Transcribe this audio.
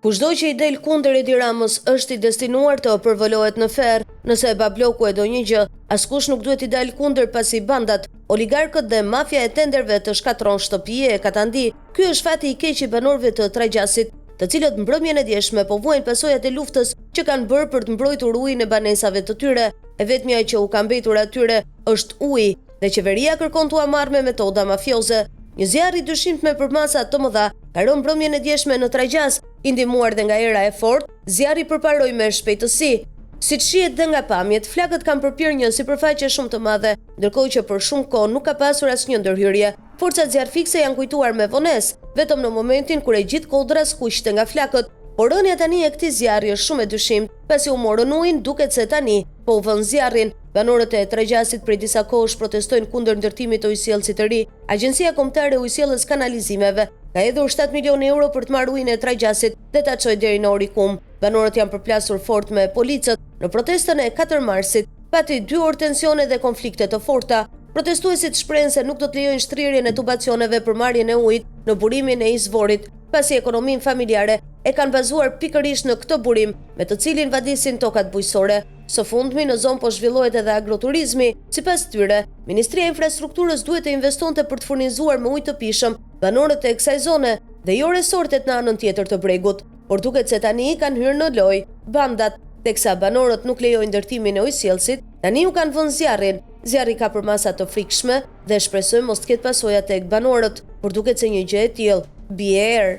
Kushdo që i del kundër Edi Ramës është i destinuar të përvolohet në ferr, nëse e babloku e do një gjë, askush nuk duhet i dalë kundër pasi bandat, oligarkët dhe mafia e tenderve të shkatron shtëpie e katandi. Ky është fati i keq i banorëve të Trajgjasit, të cilët mbrëmjen e djeshme po vuajnë pasojat e luftës që kanë bërë për të mbrojtur ujin e banesave të tyre. E vetmja që u ka mbetur atyre është uji, dhe qeveria kërkon t'u marrë me metoda mafioze. Një zjarr i dyshimshëm për masa të mëdha ka rënë mbrëmjen e djeshme në Trajgjas, i ndihmuar dhe nga era e fortë, zjarri përparoi me shpejtësi. Siç shihet dhe nga pamjet, flakët kanë përpyer një sipërfaqe shumë të madhe, ndërkohë që për shumë kohë nuk ka pasur asnjë ndërhyrje. Forcat zjarrfikse janë kujtuar me vonesë, vetëm në momentin kur e gjithë kodra skuqte nga flakët. Por rënja tani e këtij zjarri është shumë e dyshimtë, pasi u morën ujin, duket se tani po u vën zjarrin. Banorët e Trajgjasit prej disa kohësh protestojnë kundër ndërtimit të ujësjellësit të ri. Agjencia Kombëtare e Ujësjelljes Kanalizimeve ka hedhur 7 milionë euro për të marrë ujin e Trajgjasit dhe ta çojë deri në Orikum. Banorët janë përplasur fort me policët. Në protestën e 4 marsit pati 2 orë tensione dhe konflikte të forta. Protestuesit shprehen se nuk do të lejojnë shtrirjen e tubacioneve për marrjen e ujit në burimin e izvorit, pasi ekonominë familjare e kanë bazuar pikërisht në këtë burim, me të cilin vadisin tokat bujqësore. Së fundmi në zonë po zhvillohet edhe agroturizmi. Sipas tyre, Ministria e Infrastrukturës duhet të investonte për të furnizuar me ujë të pishëm banorët e kësaj zone dhe jo resortet në anën tjetër të bregut. Por duket se tani kanë hyrë në lojë bandat, teksa banorët nuk lejojnë ndërtimin e ujësjellësit, tani u kanë vënë zjarrin. Zjarri ka përmasa të frikshme dhe shpresojmë mos të ketë pasoja tek banorët, por duket se një gjë e tillë bie erë.